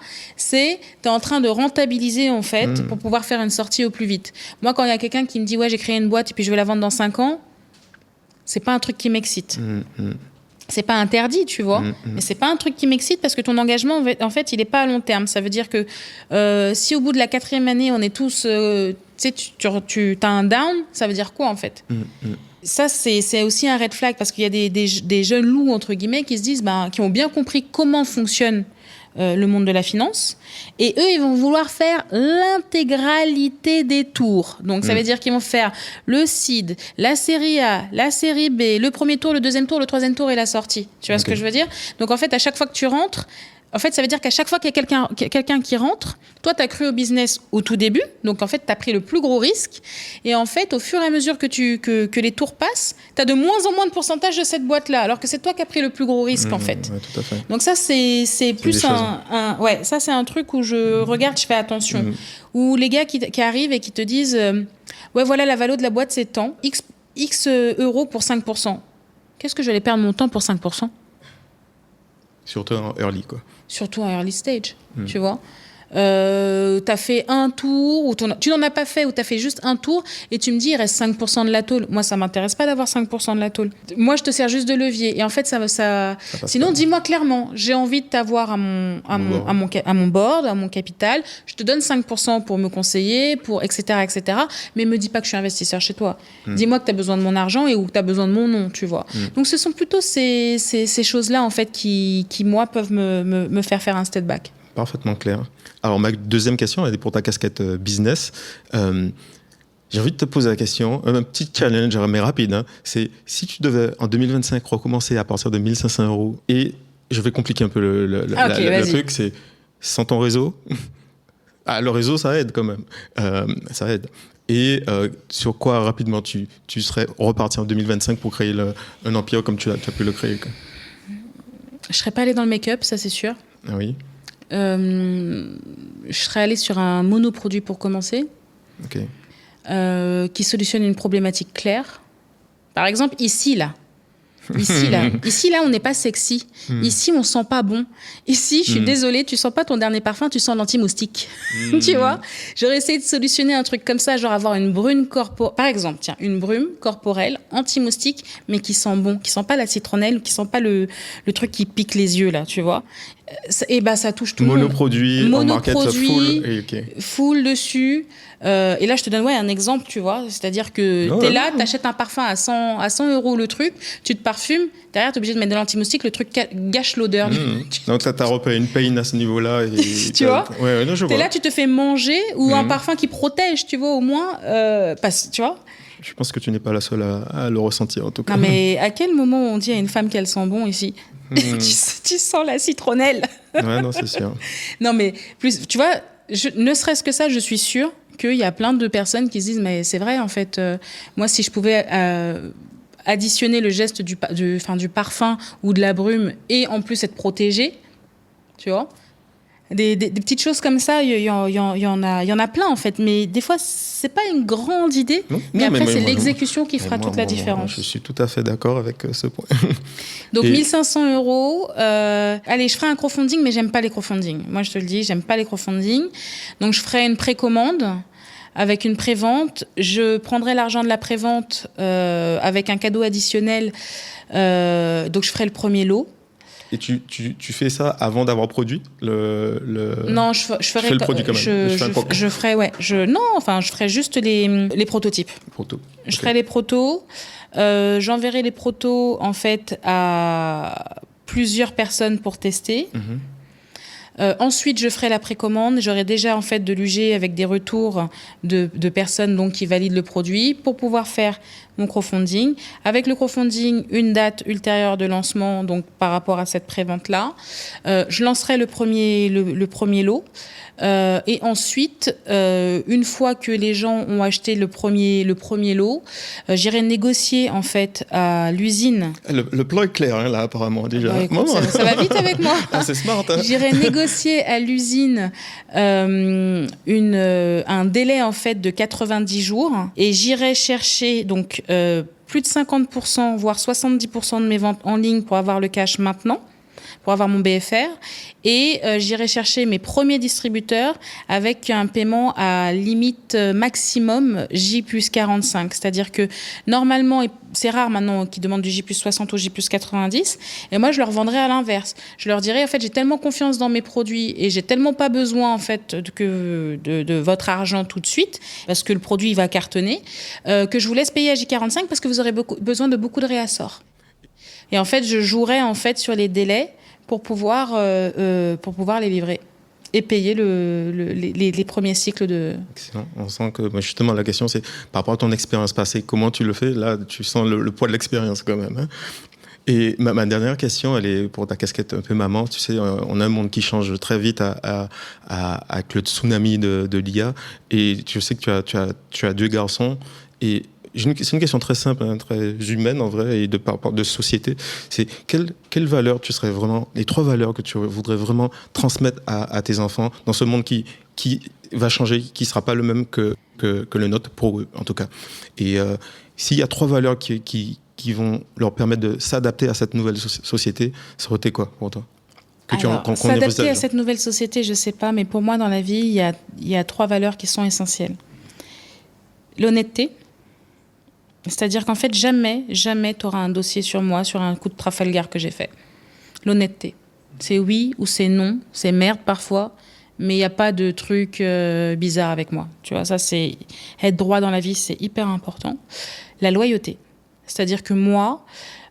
T'es en train de rentabiliser, en fait, pour pouvoir faire une sortie au plus vite. Moi, quand il y a quelqu'un qui me dit, ouais, j'ai créé une boîte et puis je vais la vendre dans 5 ans, c'est pas un truc qui m'excite. C'est pas interdit, tu vois, mais c'est pas un truc qui m'excite parce que ton engagement, en fait, il est pas à long terme. Ça veut dire que si au bout de la 4e année, on est tous, tu as un down, ça veut dire quoi, en fait ? Ça, c'est aussi un red flag parce qu'il y a des jeunes loups, entre guillemets, qui se disent, qui ont bien compris comment fonctionne le monde de la finance. Et eux, ils vont vouloir faire l'intégralité des tours. Donc, ça veut dire qu'ils vont faire le seed, la série A, la série B, le premier tour, le deuxième tour, le troisième tour et la sortie. Tu vois ce que je veux dire ? Donc, en fait, à chaque fois que tu rentres, en fait, ça veut dire qu'à chaque fois qu'il y a quelqu'un qui rentre, toi, tu as cru au business au tout début. Donc, en fait, tu as pris le plus gros risque. Et en fait, au fur et à mesure que les tours passent, tu as de moins en moins de pourcentage de cette boîte-là. Alors que c'est toi qui as pris le plus gros risque, en fait. Ouais, tout à fait. Donc, ça, c'est plus ouais, ça, c'est un truc où je regarde, je fais attention. Où les gars qui arrivent et qui te disent ouais, voilà, la valo de la boîte, c'est tant. X euros pour 5%. Qu'est-ce que je vais aller perdre mon temps pour 5%? Surtout en early, quoi. Surtout en early stage, tu vois. T'as fait un tour, ou tu n'en as pas fait, ou t'as fait juste un tour, et tu me dis, il reste 5% de la tôle. Moi, ça m'intéresse pas d'avoir 5% de la tôle. Moi, je te sers juste de levier. Et en fait, ça sinon, dis-moi clairement, j'ai envie de t'avoir à mon board, à mon capital. Je te donne 5% pour me conseiller, etc., etc. Mais me dis pas que je suis investisseur chez toi. Dis-moi que t'as besoin de mon argent et ou que t'as besoin de mon nom, tu vois. Donc, ce sont plutôt ces choses-là, en fait, qui moi, peuvent me faire un step back. Parfaitement clair. Alors, ma deuxième question, elle est pour ta casquette business. J'ai envie de te poser la question, un petit challenge, mais rapide. Hein, c'est si tu devais, en 2025, recommencer à partir de 1 500 €, et je vais compliquer un peu le truc, c'est sans ton réseau. Le réseau, ça aide quand même. Ça aide. Et sur quoi, rapidement, tu serais reparti en 2025 pour créer un empire comme tu as pu le créer, quoi. Je serais pas allée dans le make-up, ça c'est sûr. Ah oui. Je serais allée sur un monoproduit pour commencer, qui solutionne une problématique claire. Par exemple, ici, là, Ici, là, on n'est pas sexy. Ici, on sent pas bon. Ici, je suis désolée, tu sens pas ton dernier parfum, tu sens l'anti-moustique. Tu vois? J'aurais essayé de solutionner un truc comme ça, genre avoir une brume corporelle. Par exemple, tiens, une brume corporelle, anti-moustique, mais qui sent bon, qui sent pas la citronnelle ou qui sent pas le truc qui pique les yeux, là, tu vois? Et bah, ça touche tout le monde. Monoproduit, en market full. Full dessus. Et là, je te donne un exemple, tu vois. C'est-à-dire que t'es là, t'achètes un parfum à 100 € le truc, tu te parfumes, derrière, t'es obligé de mettre de l'anti-moustique, le truc gâche l'odeur. Donc, t'as repéré une pain à ce niveau-là. Et tu vois? Non, je vois. T'es là, tu te fais manger ou un parfum qui protège, tu vois, au moins. Tu vois? Je pense que tu n'es pas la seule à le ressentir, en tout cas. Non, mais à quel moment on dit à une femme qu'elle sent bon ici? Tu sens la citronnelle. Ouais, non, c'est sûr. Non, mais plus, tu vois, ne serait-ce que ça, je suis sûre qu'il y a plein de personnes qui se disent, mais c'est vrai, en fait, moi, si je pouvais additionner le geste du parfum ou de la brume et en plus être protégée, tu vois, des petites choses comme ça, il y en a plein, en fait. Mais des fois, c'est pas une grande idée. Mais après, c'est l'exécution qui fera toute la différence. Je suis tout à fait d'accord avec ce point. Donc, 1 500 €. Allez, je ferai un crowdfunding, mais j'aime pas les crowdfunding. Moi, je te le dis, j'aime pas les crowdfunding. Donc, je ferai une précommande avec une prévente. Je prendrai l'argent de la prévente avec un cadeau additionnel. Donc, je ferai le premier lot. Et tu fais ça avant d'avoir produit Non, je ferai le produit quand même. Je ferai juste les prototypes. Je ferai les protos. J'enverrai les protos en fait à plusieurs personnes pour tester. Ensuite, je ferai la précommande. J'aurai déjà en fait de l'UG avec des retours de personnes donc qui valident le produit pour pouvoir faire mon crowdfunding. Avec le crowdfunding, une date ultérieure de lancement donc par rapport à cette prévente-là. Je lancerai le premier lot. Et ensuite, une fois que les gens ont acheté le premier lot, j'irai négocier en fait à l'usine. Le plan est clair là apparemment déjà. Bah, écoute, ça va vite avec moi. C'est smart. Hein. J'irai négocier à l'usine un délai en fait de 90 jours et j'irai chercher donc plus de 50%, voire 70% de mes ventes en ligne pour avoir le cash maintenant, pour avoir mon BFR. Et j'irai chercher mes premiers distributeurs avec un paiement à limite maximum J plus 45. C'est-à-dire que normalement, c'est rare maintenant qu'ils demandent du J plus 60 ou J plus 90. Et moi, je leur vendrai à l'inverse. Je leur dirai, en fait, j'ai tellement confiance dans mes produits et j'ai tellement pas besoin, en fait, de votre argent tout de suite, parce que le produit il va cartonner, que je vous laisse payer à J45 parce que vous aurez besoin de beaucoup de réassorts. Et en fait, je jouerai en fait sur les délais pour pouvoir les livrer et payer les premiers cycles de... Excellent. On sent que justement la question c'est par rapport à ton expérience passée, comment tu le fais? Là, tu sens le poids de l'expérience quand même. Hein. Et ma dernière question, elle est pour ta casquette un peu maman. Tu sais, on a un monde qui change très vite avec le tsunami de l'IA. Et je sais que tu as 2 garçons et c'est une question très simple, hein, très humaine en vrai, et de société. C'est quelles valeurs tu serais vraiment, les 3 valeurs que tu voudrais vraiment transmettre à tes enfants dans ce monde qui va changer, qui ne sera pas le même que le nôtre, pour eux en tout cas. Et s'il y a 3 valeurs qui vont leur permettre de s'adapter à cette nouvelle société, ça aurait été quoi pour toi? S'adapter à cette nouvelle société, je ne sais pas, mais pour moi dans la vie, il y a 3 valeurs qui sont essentielles. L'honnêteté. C'est-à-dire qu'en fait, jamais tu auras un dossier sur moi, sur un coup de Trafalgar que j'ai fait. L'honnêteté. C'est oui ou c'est non, c'est merde parfois, mais il n'y a pas de truc bizarre avec moi. Tu vois, ça, c'est être droit dans la vie, c'est hyper important. La loyauté. C'est-à-dire que moi,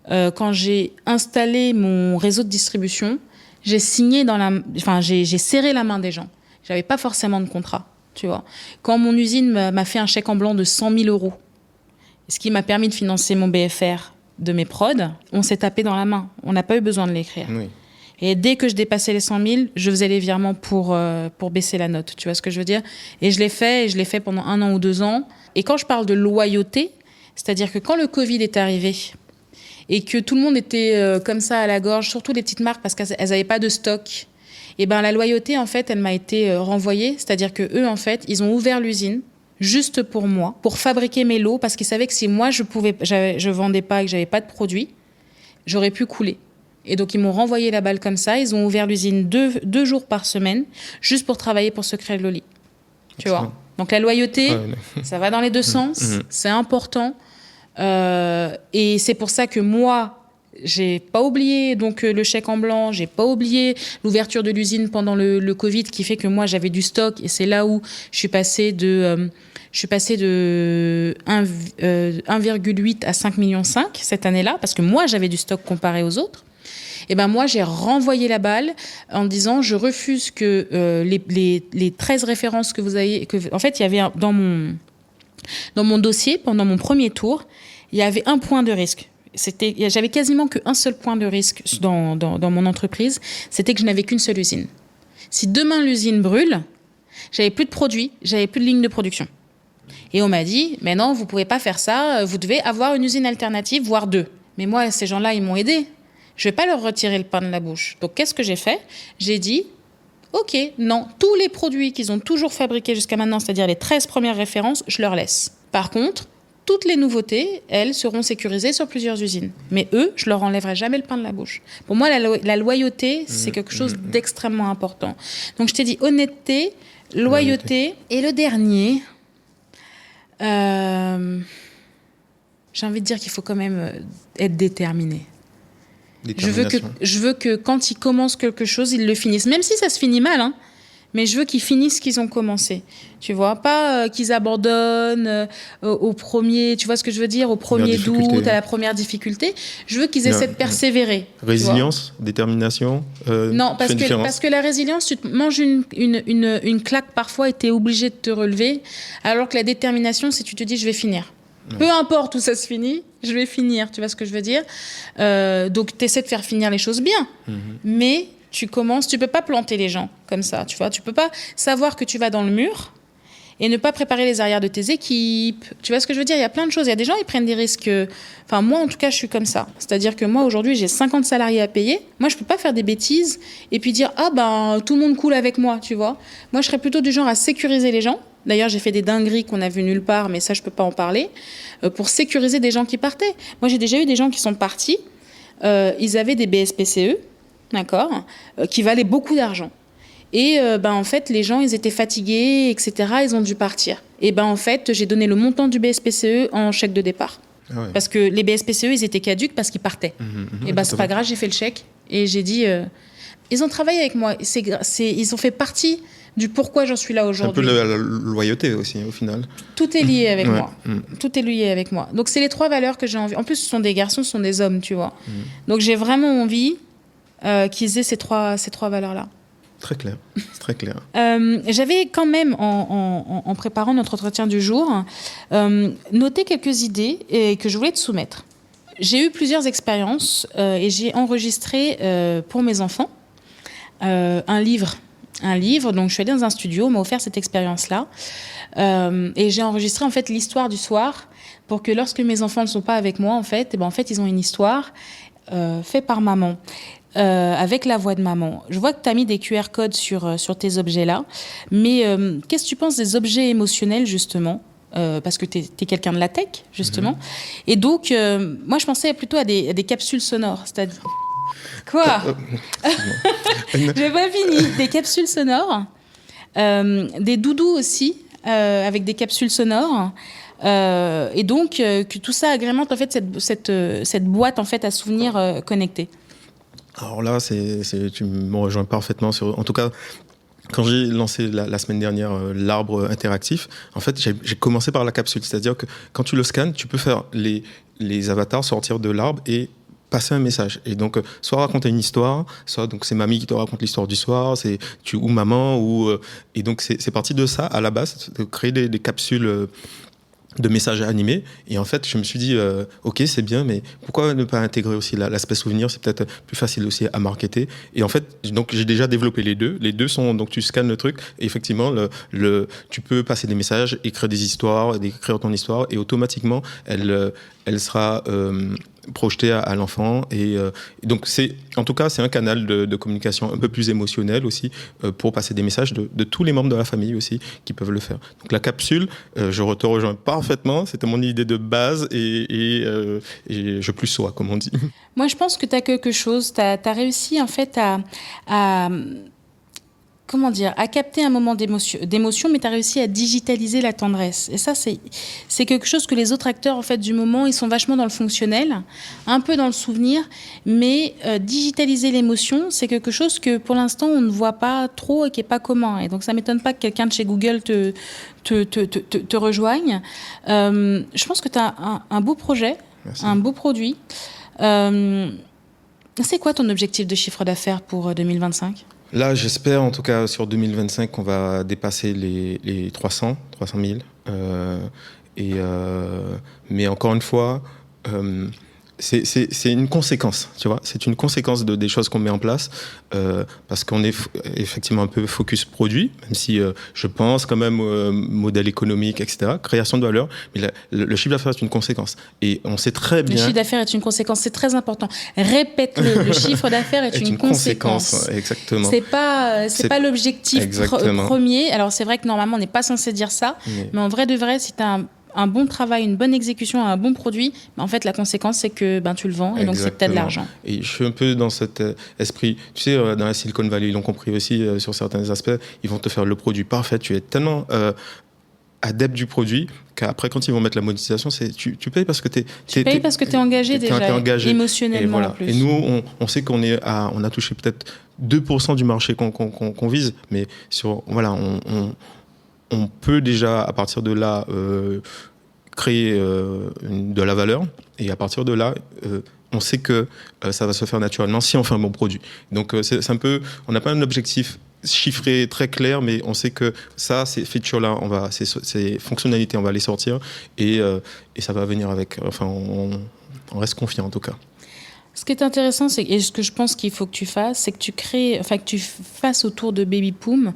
quand j'ai installé mon réseau de distribution, j'ai serré la main des gens. J'avais pas forcément de contrat, tu vois. Quand mon usine m'a fait un chèque en blanc de 100 000 €, ce qui m'a permis de financer mon BFR de mes prods, on s'est tapé dans la main. On n'a pas eu besoin de l'écrire. Oui. Et dès que je dépassais les 100 000, je faisais les virements pour baisser la note. Tu vois ce que je veux dire? Et je l'ai fait pendant 1 an ou 2 ans. Et quand je parle de loyauté, c'est-à-dire que quand le Covid est arrivé et que tout le monde était comme ça à la gorge, surtout les petites marques parce qu'elles n'avaient pas de stock, et ben la loyauté, en fait, elle m'a été renvoyée. C'est-à-dire que eux, en fait, ils ont ouvert l'usine juste pour moi, pour fabriquer mes lots, parce qu'ils savaient que si moi je vendais pas et que j'avais pas de produit, j'aurais pu couler. Et donc, ils m'ont renvoyé la balle comme ça. Ils ont ouvert l'usine deux jours par semaine, juste pour travailler pour Secret de Loli. Tu vois. Donc, la loyauté, ça va dans les deux sens. C'est important. Et c'est pour ça que moi, j'ai pas oublié donc le chèque en blanc, j'ai pas oublié l'ouverture de l'usine pendant le Covid, qui fait que moi, j'avais du stock. Et c'est là où je suis passée de 1,8 à 5,5 millions cette année-là, parce que moi, j'avais du stock comparé aux autres. Et ben moi, j'ai renvoyé la balle en disant je refuse que les 13 références que vous avez... En fait, il y avait dans mon dossier, pendant mon premier tour, il y avait un point de risque. J'avais quasiment qu'un seul point de risque dans mon entreprise, c'était que je n'avais qu'une seule usine. Si demain l'usine brûle, j'avais plus de produits, j'avais plus de ligne de production. Et on m'a dit, mais non, vous pouvez pas faire ça, vous devez avoir une usine alternative, voire 2. Mais moi, ces gens-là, ils m'ont aidé. Je vais pas leur retirer le pain de la bouche. Donc, qu'est-ce que j'ai fait ? J'ai dit, OK, non, tous les produits qu'ils ont toujours fabriqués jusqu'à maintenant, c'est-à-dire les 13 premières références, je leur laisse. Par contre, toutes les nouveautés, elles, seront sécurisées sur plusieurs usines. Mais eux, je leur enlèverai jamais le pain de la bouche. Pour moi, la loyauté, c'est quelque chose d'extrêmement important. Donc, je t'ai dit honnêteté, loyauté. Et le dernier, j'ai envie de dire qu'il faut quand même être déterminé. Je veux que quand ils commencent quelque chose, ils le finissent. Même si ça se finit mal, hein. Mais je veux qu'ils finissent ce qu'ils ont commencé. Tu vois, pas qu'ils abandonnent au premier, tu vois ce que je veux dire, au premier doute, à la première difficulté. Je veux qu'ils essaient de persévérer. Résilience, détermination. Non, parce que la résilience, tu te manges une claque parfois et tu es obligé de te relever. Alors que la détermination, c'est tu te dis, je vais finir. Peu importe où ça se finit, je vais finir. Tu vois ce que je veux dire ? Donc, tu essaies de faire finir les choses bien. Mais tu peux pas planter les gens comme ça, tu vois. Tu peux pas savoir que tu vas dans le mur et ne pas préparer les arrières de tes équipes. Tu vois ce que je veux dire ? Il y a plein de choses. Il y a des gens, ils prennent des risques. Enfin, moi, en tout cas, je suis comme ça. C'est-à-dire que moi, aujourd'hui, j'ai 50 salariés à payer. Moi, je peux pas faire des bêtises et puis dire, ah ben, tout le monde coule avec moi, tu vois. Moi, je serais plutôt du genre à sécuriser les gens. D'ailleurs, j'ai fait des dingueries qu'on a vues nulle part, mais ça, je peux pas en parler, pour sécuriser des gens qui partaient. Moi, j'ai déjà eu des gens qui sont partis. Ils avaient des BSPCE, d'accord, qui valaient beaucoup d'argent. Et en fait, les gens, ils étaient fatigués, etc. Ils ont dû partir. Et en fait, j'ai donné le montant du BSPCE en chèque de départ. Ah ouais. Parce que les BSPCE, ils étaient caducs parce qu'ils partaient. Et c'est pas grave, j'ai fait le chèque. Et j'ai dit, ils ont travaillé avec moi. Ils ont fait partie du pourquoi j'en suis là aujourd'hui. C'est un peu la loyauté aussi, au final. Tout est lié avec moi. Tout est lié avec moi. Donc, c'est les 3 valeurs que j'ai envie. En plus, ce sont des garçons, ce sont des hommes, tu vois. Donc, j'ai vraiment envie qu'ils aient ces trois valeurs-là. Très clair, c'est très clair. J'avais quand même, en préparant notre entretien du jour, noté quelques idées que je voulais te soumettre. J'ai eu plusieurs expériences et j'ai enregistré pour mes enfants un livre. Donc je suis allée dans un studio, on m'a offert cette expérience-là. Et j'ai enregistré en fait l'histoire du soir pour que lorsque mes enfants ne sont pas avec moi, en fait, ils ont une histoire faite par maman. Avec la voix de maman. Je vois que tu as mis des QR codes sur tes objets-là, mais qu'est-ce que tu penses des objets émotionnels, justement parce que tu es quelqu'un de la tech, justement. Et donc, moi, je pensais plutôt à des capsules sonores, c'est-à-dire... Quoi J'ai pas fini. Des capsules sonores, des doudous aussi, avec des capsules sonores. Et donc, que tout ça agrémente en fait, cette boîte en fait, à souvenirs connectés. Alors là, tu me rejoins parfaitement sur... En tout cas, quand j'ai lancé la semaine dernière l'arbre interactif, en fait, j'ai commencé par la capsule. C'est-à-dire que quand tu le scannes, tu peux faire les avatars sortir de l'arbre et passer un message. Et donc, soit raconter une histoire, soit donc c'est mamie qui te raconte l'histoire du soir, ou maman, et donc c'est parti de ça, à la base, de créer des capsules... de messages animés, et en fait je me suis dit ok, c'est bien, mais pourquoi ne pas intégrer aussi l'aspect souvenir? C'est peut-être plus facile aussi à marketer. Et en fait donc j'ai déjà développé les deux sont, donc tu scannes le truc et effectivement tu peux passer des messages, écrire des histoires, écrire ton histoire, et automatiquement elle sera projeter à l'enfant. Et donc, en tout cas, c'est un canal de communication un peu plus émotionnel aussi pour passer des messages de tous les membres de la famille aussi qui peuvent le faire. Donc, la capsule, je te rejoins parfaitement. C'était mon idée de base et je plus sois, comme on dit. Moi, je pense que tu as quelque chose. Tu as réussi, en fait, à comment dire, à capter un moment d'émotion, mais tu as réussi à digitaliser la tendresse. Et ça, c'est quelque chose que les autres acteurs en fait, du moment, ils sont vachement dans le fonctionnel, un peu dans le souvenir, mais digitaliser l'émotion, c'est quelque chose que pour l'instant, on ne voit pas trop et qui n'est pas commun. Et donc, ça ne m'étonne pas que quelqu'un de chez Google te rejoigne. Je pense que tu as un beau projet, Merci. Un beau produit. C'est quoi ton objectif de chiffre d'affaires pour 2025 ? Là, j'espère, en tout cas, sur 2025, qu'on va dépasser les 300 000. Mais encore une fois, c'est une conséquence, tu vois. C'est une conséquence des choses qu'on met en place parce qu'on est effectivement un peu focus produit, même si je pense quand même modèle économique, etc., création de valeur. Mais le chiffre d'affaires est une conséquence. Et on sait très bien... Le chiffre d'affaires est une conséquence, c'est très important. Répète-le, le chiffre d'affaires est une conséquence. Exactement. C'est pas l'objectif premier. Alors c'est vrai que normalement on n'est pas censé dire ça, mais en vrai de vrai, si tu as un bon travail, une bonne exécution, un bon produit, en fait, la conséquence, c'est que tu le vends et donc c'est peut-être de l'argent. Et je suis un peu dans cet esprit. Tu sais, dans la Silicon Valley, ils l'ont compris aussi sur certains aspects. Ils vont te faire le produit parfait. Tu es tellement adepte du produit qu'après, quand ils vont mettre la monétisation, tu payes parce que tu payes parce que tu es engagé déjà, émotionnellement en plus. Et nous, on sait qu'on a touché peut-être 2% du marché qu'on vise, mais on peut déjà, à partir de là, créer de la valeur. Et à partir de là, on sait que ça va se faire naturellement si on fait un bon produit. Donc, c'est un peu... On n'a pas un objectif chiffré très clair, mais on sait que ça, ces features-là, ces fonctionnalités, on va les sortir. Et ça va venir avec... Enfin, on reste confiant, en tout cas. Ce qui est intéressant, et ce que je pense qu'il faut que tu fasses, c'est que que tu fasses autour de Baby Poum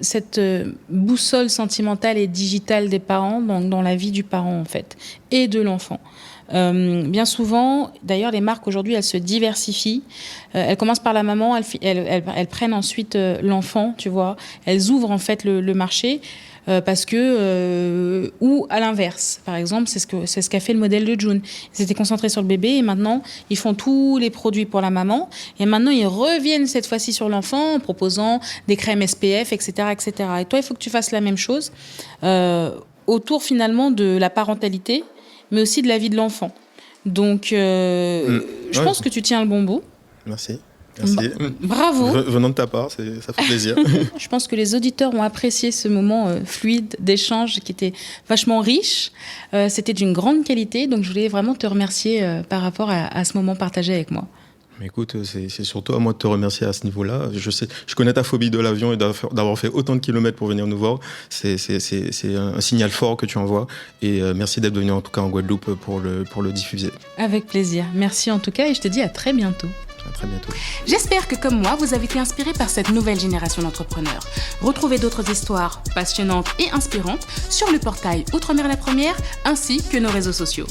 cette boussole sentimentale et digitale des parents dans la vie du parent, en fait, et de l'enfant. Bien souvent, d'ailleurs, les marques aujourd'hui, elles se diversifient. Elles commencent par la maman, elles prennent ensuite l'enfant, tu vois. Elles ouvrent en fait le marché. Parce que ou à l'inverse, par exemple, c'est ce qu'a fait le modèle de June. Ils s'étaient concentrés sur le bébé et maintenant ils font tous les produits pour la maman et maintenant ils reviennent cette fois-ci sur l'enfant en proposant des crèmes SPF, etc., etc. Et toi, il faut que tu fasses la même chose autour finalement de la parentalité, mais aussi de la vie de l'enfant. Donc, je pense que tu tiens le bon bout. Merci. Merci. Bravo. Venant de ta part, ça fait plaisir. Je pense que les auditeurs ont apprécié ce moment fluide d'échange qui était vachement riche. C'était d'une grande qualité, donc je voulais vraiment te remercier par rapport à ce moment partagé avec moi. Mais écoute, c'est surtout à moi de te remercier à ce niveau-là. Je connais ta phobie de l'avion et d'avoir fait autant de kilomètres pour venir nous voir. C'est un signal fort que tu envoies. Et merci d'être venu en tout cas en Guadeloupe pour le diffuser. Avec plaisir. Merci en tout cas et je te dis à très bientôt. À très bientôt. J'espère que comme moi, vous avez été inspiré par cette nouvelle génération d'entrepreneurs. Retrouvez d'autres histoires passionnantes et inspirantes sur le portail Outre-mer la Première ainsi que nos réseaux sociaux.